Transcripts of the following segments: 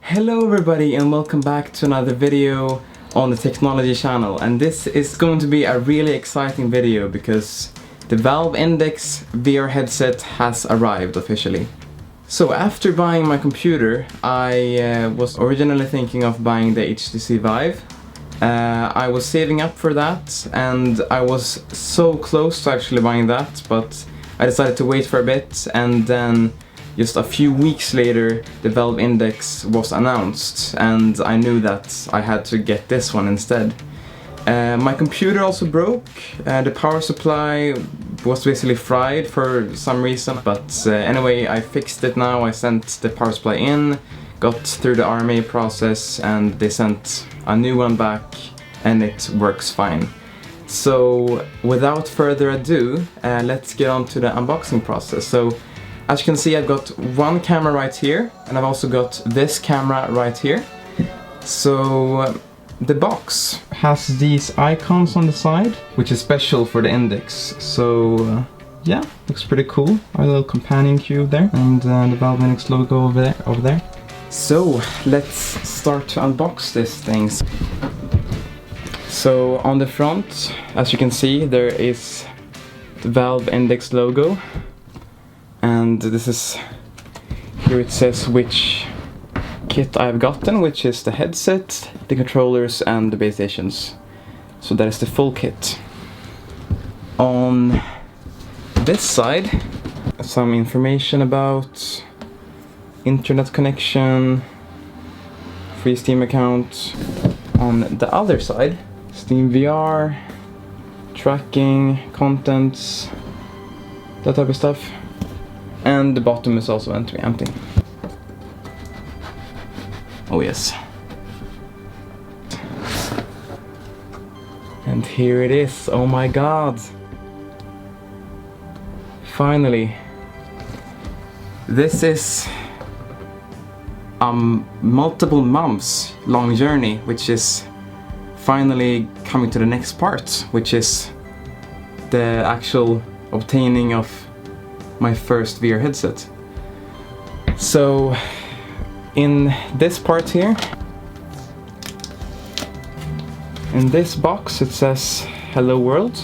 Hello everybody and welcome back to another video on the TechnOllieG channel, and this is going to be a really exciting video because the Valve Index VR headset has arrived officially. So after buying my computer, I was originally thinking of buying the HTC Vive. I was saving up for that and I was so close to actually buying that, but I decided to wait for a bit, and then just a few weeks later the Valve Index was announced and I knew that I had to get this one instead. My computer also broke, the power supply was basically fried for some reason, but anyway, I fixed it now. I sent the power supply in, got through the RMA process, and they sent a new one back and it works fine. So without further ado, let's get on to the unboxing process. So as you can see, I've got one camera right here, and I've also got this camera right here. So the box has these icons on the side, which is special for the Index. So yeah, looks pretty cool. Our little companion cube there, and the Valve Index logo over there. So let's start to unbox these things. So on the front, as you can see, there is the Valve Index logo. And this is, here it says which kit I've gotten, which is the headset, the controllers and the base stations. So that is the full kit. On this side, some information about internet connection, free Steam account. On the other side, Steam VR, tracking, contents, that type of stuff. And the bottom is also empty. Oh yes. And here it is. Oh my god. Finally. This is a multiple months long journey, which is finally coming to the next part, which is the actual obtaining of my first VR headset. So in this part here, in this box, it says hello world,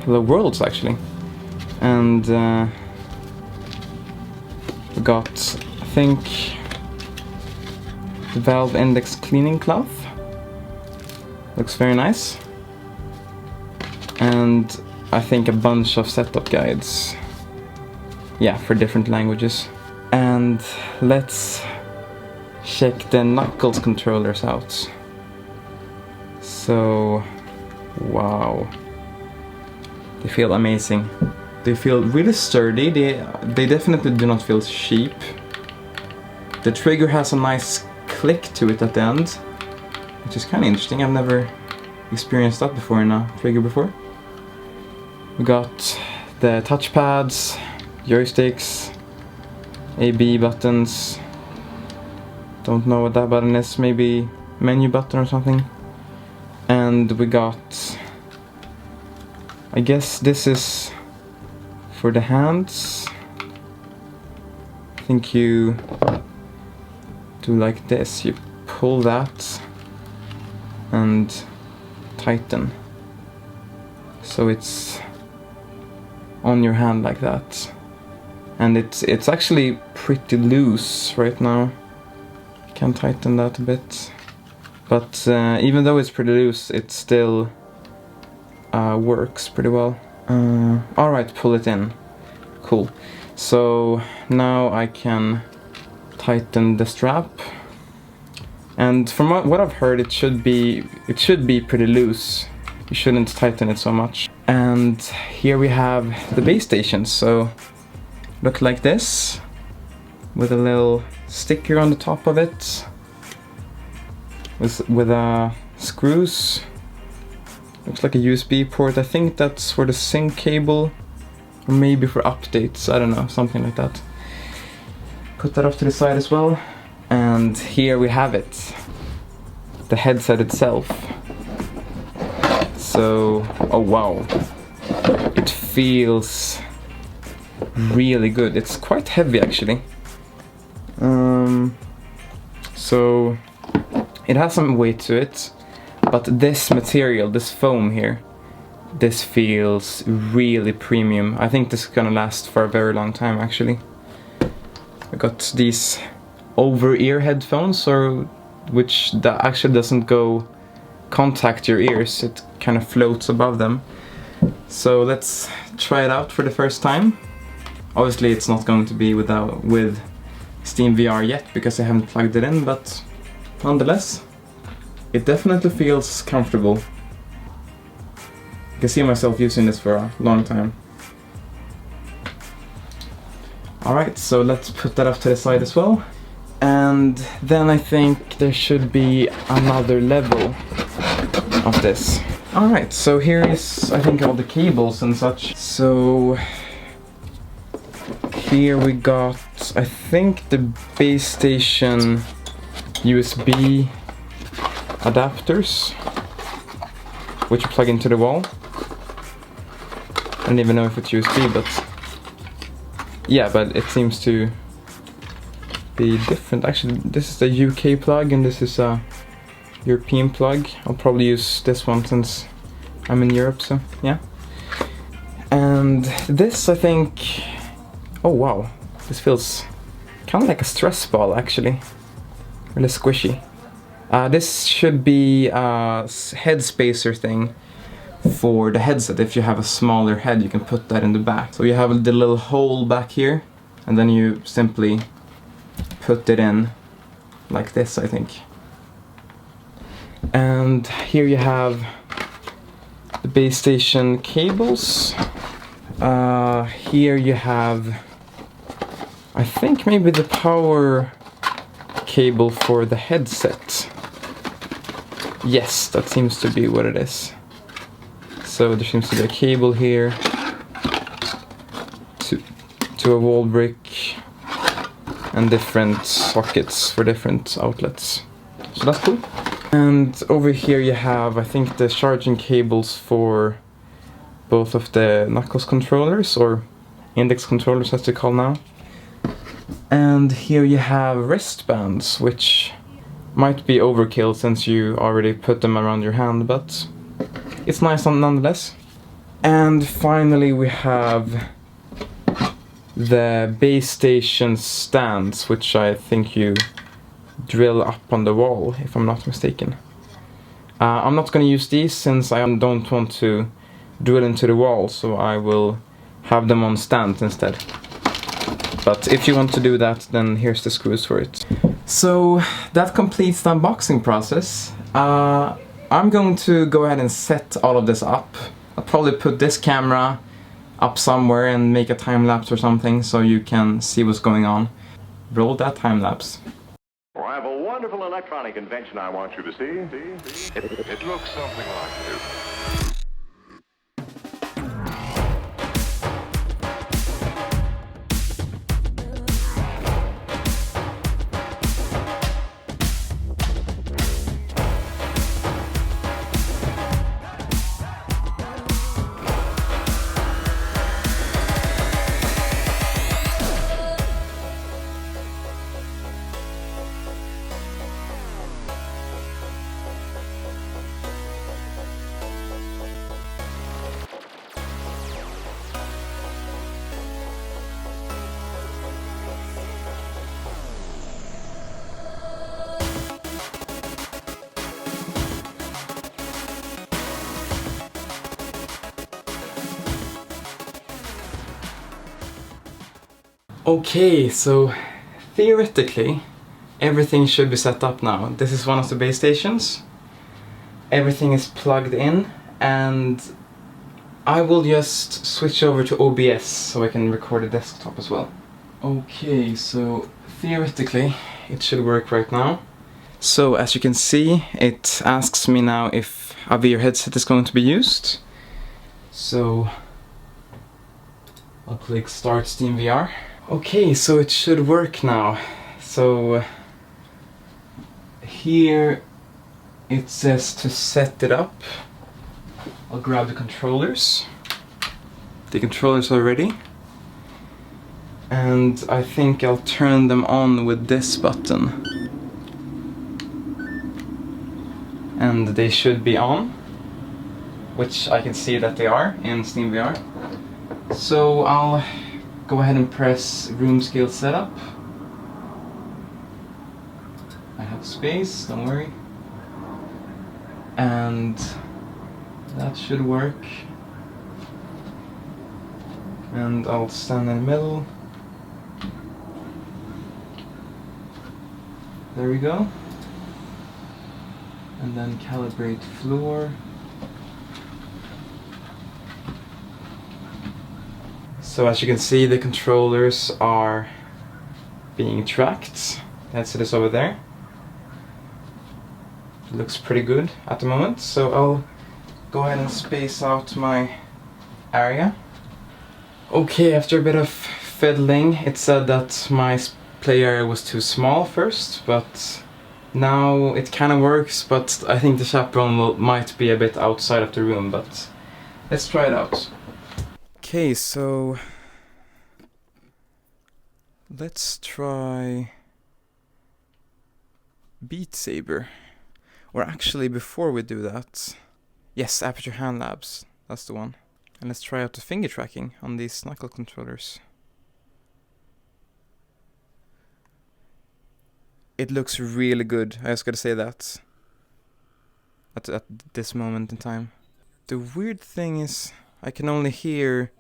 hello worlds actually, and we got, I think, the Valve Index cleaning cloth. Looks very nice, and I think a bunch of setup guides. Yeah, for different languages. And let's check the Knuckles controllers out. So, wow. They feel amazing. They feel really sturdy. They definitely do not feel cheap. The trigger has a nice click to it at the end, which is kind of interesting. I've never experienced that before in a trigger before. We got the touchpads, joysticks, A/B buttons. Don't know what that button is, maybe menu button or something. And we got, I guess this is for the hands. I think you do like this, you pull that and tighten. So it's on your hand like that. And it's actually pretty loose right now. Can tighten that a bit, but even though it's pretty loose, it still works pretty well. Alright, pull it in. Cool. So now I can tighten the strap, and from what I've heard, it should be pretty loose. You shouldn't tighten it so much. And here we have the base stations. So look like this, with a little sticker on the top of it, with screws. Looks like a USB port. I think that's for the sync cable, or maybe for updates, I don't know, something like that. Put that off to the side as well. And here we have it, the headset itself. So, oh wow, it feels really good. It's quite heavy actually. So it has some weight to it, but this material, this foam here, this feels really premium. I think this is gonna last for a very long time actually. I got these over-ear headphones, which that actually doesn't go contact your ears, it kind of floats above them. So let's try it out for the first time. Obviously it's not going to be with SteamVR yet because I haven't plugged it in, but nonetheless, it definitely feels comfortable. I can see myself using this for a long time. Alright, so let's put that off to the side as well. And then I think there should be another level of this. Alright, so here is, I think, all the cables and such. So here we got, I think, the base station USB adapters, which you plug into the wall. I don't even know if it's USB, but yeah, but it seems to be different. Actually, this is the UK plug and this is a European plug. I'll probably use this one since I'm in Europe, so yeah. And this, I think, oh wow, this feels kind of like a stress ball actually, really squishy. This should be a head spacer thing for the headset. If you have a smaller head, you can put that in the back. So you have the little hole back here, and then you simply put it in like this, I think. And here you have the base station cables. Here you have, I think, maybe the power cable for the headset. Yes, that seems to be what it is. So there seems to be a cable here to a wall brick and different sockets for different outlets. So that's cool. And over here you have, I think, the charging cables for both of the knuckles controllers, or index controllers as they call now. And here you have wristbands, which might be overkill since you already put them around your hand, but it's nice nonetheless. And finally we have the base station stands, which I think you drill up on the wall, if I'm not mistaken. I'm not going to use these since I don't want to drill into the wall, so I will have them on stands instead. But if you want to do that, then here's the screws for it. So that completes the unboxing process. I'm going to go ahead and set all of this up. I'll probably put this camera up somewhere and make a time lapse or something so you can see what's going on. Roll that time lapse. Well, I have a wonderful electronic invention I want you to see. It looks something like this. Okay, so theoretically everything should be set up now. This is one of the base stations. Everything is plugged in, and I will just switch over to OBS so I can record the desktop as well. Okay, so theoretically it should work right now. So as you can see, it asks me now if a VR headset is going to be used. So I'll click Start SteamVR. Okay, so it should work now. So here it says to set it up. I'll grab the controllers. The controllers are ready. And I think I'll turn them on with this button. and they should be on, which I can see that they are in SteamVR. So I'll go ahead and press room scale setup. I have space, don't worry. And that should work. And I'll stand in the middle. There we go. And then calibrate floor. So as you can see, the controllers are being tracked. That's it, is over there. It looks pretty good at the moment. So I'll go ahead and space out my area. Okay, after a bit of fiddling, it said that my play area was too small first, but now it kind of works, but I think the chaperone might be a bit outside of the room, but let's try it out. Okay, so let's try Beat Saber. Or actually, before we do that, yes, Aperture Hand Labs, that's the one. And let's try out the finger tracking on these knuckle controllers. It looks really good, I just gotta say that. At this moment in time. The weird thing is, I can only hear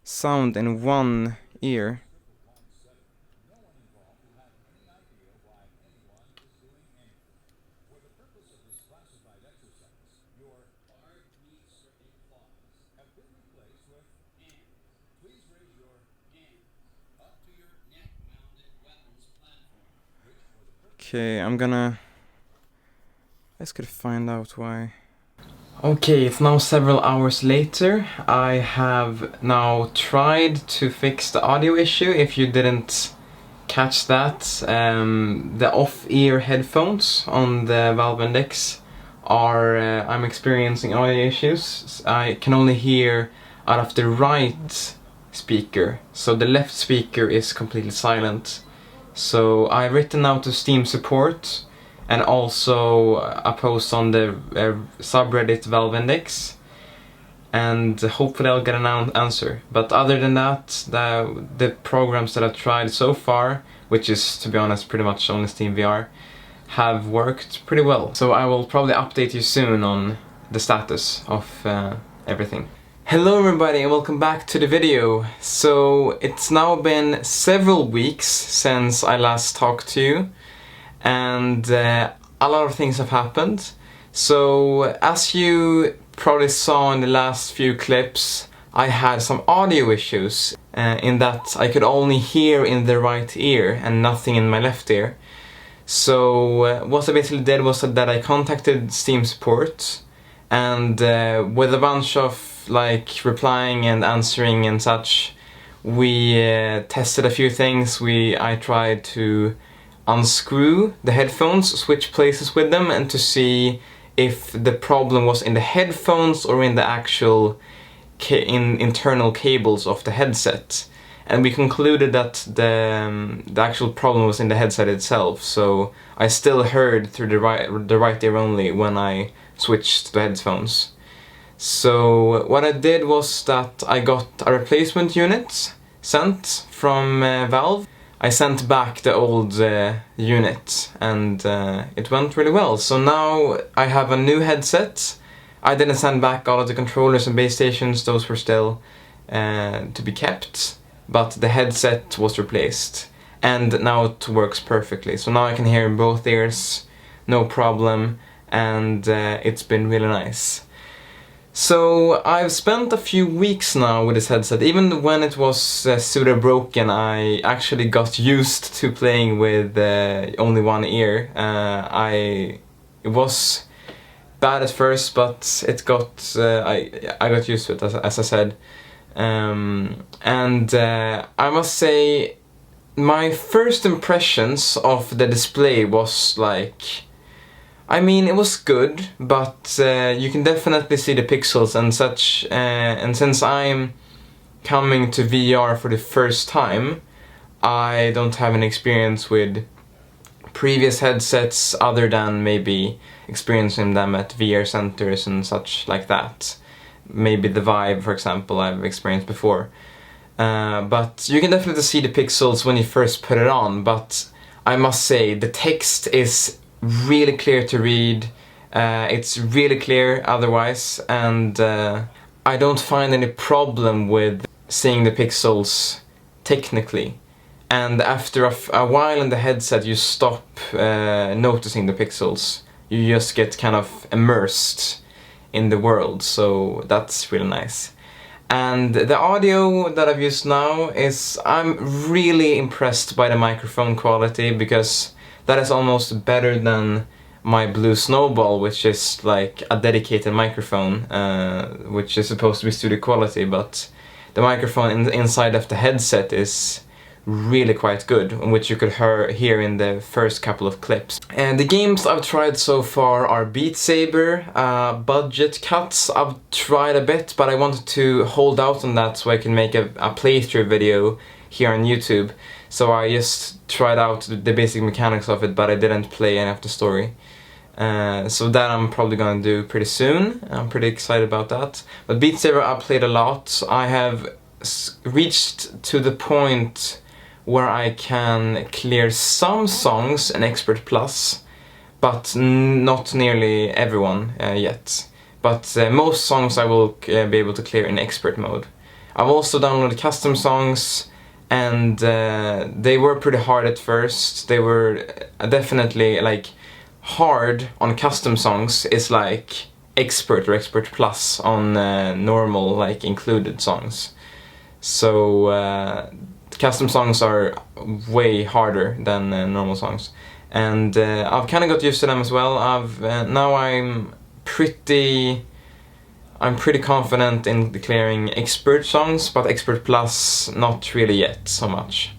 sound in one ear. Okay, let's gotta find out why. Okay, it's now several hours later. I have now tried to fix the audio issue. If you didn't catch that, the off-ear headphones on the Valve Index are, I'm experiencing audio issues. I can only hear out of the right speaker, so the left speaker is completely silent. So I've written out to Steam support and also a post on the subreddit Valve Index, and hopefully I'll get an answer. But other than that, the programs that I've tried so far, which is, to be honest, pretty much only SteamVR, have worked pretty well. So I will probably update you soon on the status of everything. Hello everybody and welcome back to the video. So it's now been several weeks since I last talked to you, and a lot of things have happened. So as you probably saw in the last few clips, I had some audio issues in that I could only hear in the right ear and nothing in my left ear. So what I basically did was that I contacted Steam support, and with a bunch of like replying and answering and such, we tested a few things. I tried to unscrew the headphones, switch places with them, and to see if the problem was in the headphones or in the actual internal cables of the headset. And we concluded that the actual problem was in the headset itself, so I still heard through the right ear only when I switched to the headphones. So what I did was that I got a replacement unit sent from Valve. I sent back the old unit, and it went really well. So now I have a new headset. I didn't send back all of the controllers and base stations, those were still to be kept, but the headset was replaced, and now it works perfectly. So now I can hear in both ears, no problem, and it's been really nice. So I've spent a few weeks now with this headset. Even when it was pseudo broken, I actually got used to playing with only one ear. It was bad at first, but it got I got used to it, as I said. And I must say, my first impressions of the display was like, I mean, it was good, but you can definitely see the pixels and such, and since I'm coming to VR for the first time, I don't have any experience with previous headsets other than maybe experiencing them at VR centers and such like that. Maybe the Vive, for example, I've experienced before. But you can definitely see the pixels when you first put it on, but I must say the text is really clear to read. It's really clear otherwise, and I don't find any problem with seeing the pixels technically. And after a while in the headset you stop noticing the pixels. You just get kind of immersed in the world, so that's really nice. And the audio that I've used now is, I'm really impressed by the microphone quality, because that is almost better than my Blue Snowball, which is like a dedicated microphone, which is supposed to be studio quality, but the microphone inside of the headset is really quite good, which you could hear in the first couple of clips. And the games I've tried so far are Beat Saber, Budget Cuts. I've tried a bit, but I wanted to hold out on that so I can make a playthrough video here on YouTube. So I just tried out the basic mechanics of it, but I didn't play any of the story. So that I'm probably gonna do pretty soon. I'm pretty excited about that. But Beat Saber I played a lot. I have reached to the point where I can clear some songs in Expert Plus, but not nearly everyone yet. But most songs I will be able to clear in Expert mode. I've also downloaded custom songs, and they were pretty hard at first. They were definitely like hard on custom songs is like Expert or Expert Plus on normal, like included songs. So custom songs are way harder than normal songs, and I've kind of got used to them as well. Now I'm pretty confident in clearing Expert songs, but Expert Plus not really yet so much.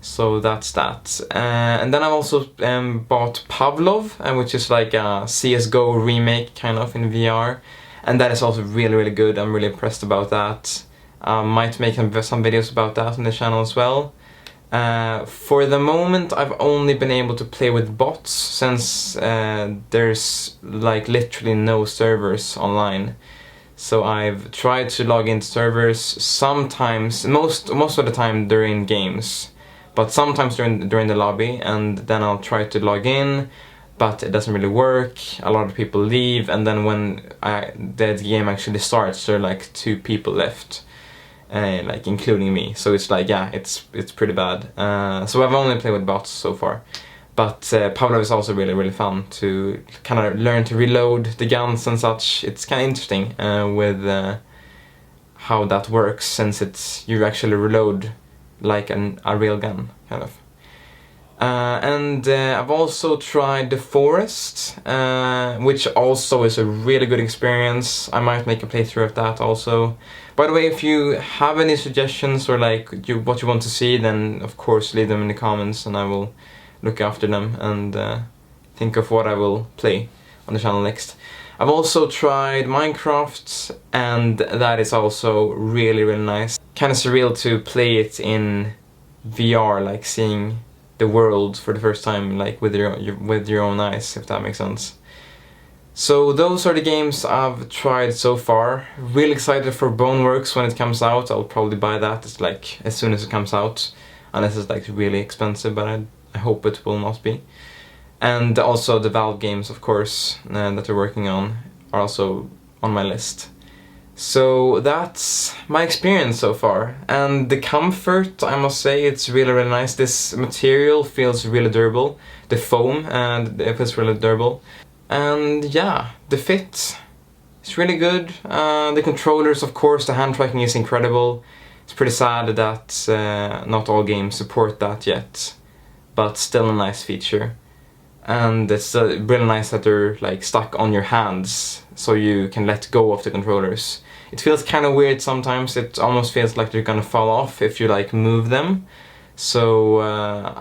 So that's that. And then I've also bought Pavlov, which is like a CSGO remake kind of in VR, and that is also really good. I'm really impressed about that. Might make some videos about that on the channel as well. For the moment I've only been able to play with bots, since there's like literally no servers online. So I've tried to log into servers sometimes, most of the time during games, but sometimes during the lobby, and then I'll try to log in, but it doesn't really work. A lot of people leave, and then when the game actually starts, there are like 2 people left. Like including me, so it's like, yeah, it's pretty bad. So I've only played with bots so far, but Pavlov is also really fun to kind of learn to reload the guns and such. It's kind of interesting with how that works, since you actually reload like a real gun, kind of. And I've also tried The Forest, which also is a really good experience. I might make a playthrough of that also. By the way, if you have any suggestions or like what you want to see, then of course leave them in the comments and I will look after them and think of what I will play on the channel next. I've also tried Minecraft, and that is also really nice. Kind of surreal to play it in VR, like seeing the world for the first time, like with your own eyes, if that makes sense. So those are the games I've tried so far. Really excited for Boneworks when it comes out. I'll probably buy that. It's like as soon as it comes out, unless it's like really expensive, but I hope it will not be. And also the Valve games, of course, that they're working on are also on my list. So that's my experience so far, and the comfort, I must say, it's really nice. This material feels really durable, the foam, and it feels really durable. And yeah, the fit is really good. The controllers, of course, the hand tracking is incredible. It's pretty sad that not all games support that yet, but still a nice feature. And it's really nice that they're like stuck on your hands, so you can let go of the controllers. It feels kind of weird sometimes. It almost feels like they're gonna fall off if you like move them. So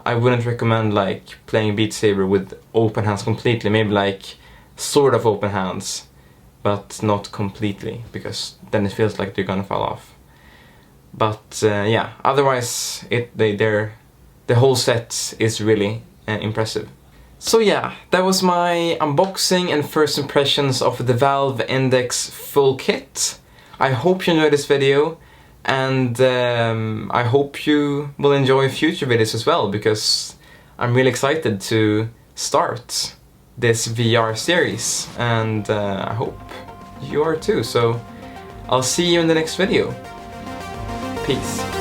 I wouldn't recommend like playing Beat Saber with open hands completely. Maybe like sort of open hands, but not completely, because then it feels like they're gonna fall off. But yeah, otherwise the whole set is really impressive. So yeah, that was my unboxing and first impressions of the Valve Index full kit. I hope you enjoyed this video, and I hope you will enjoy future videos as well, because I'm really excited to start this VR series, and I hope you are too. So I'll see you in the next video. Peace.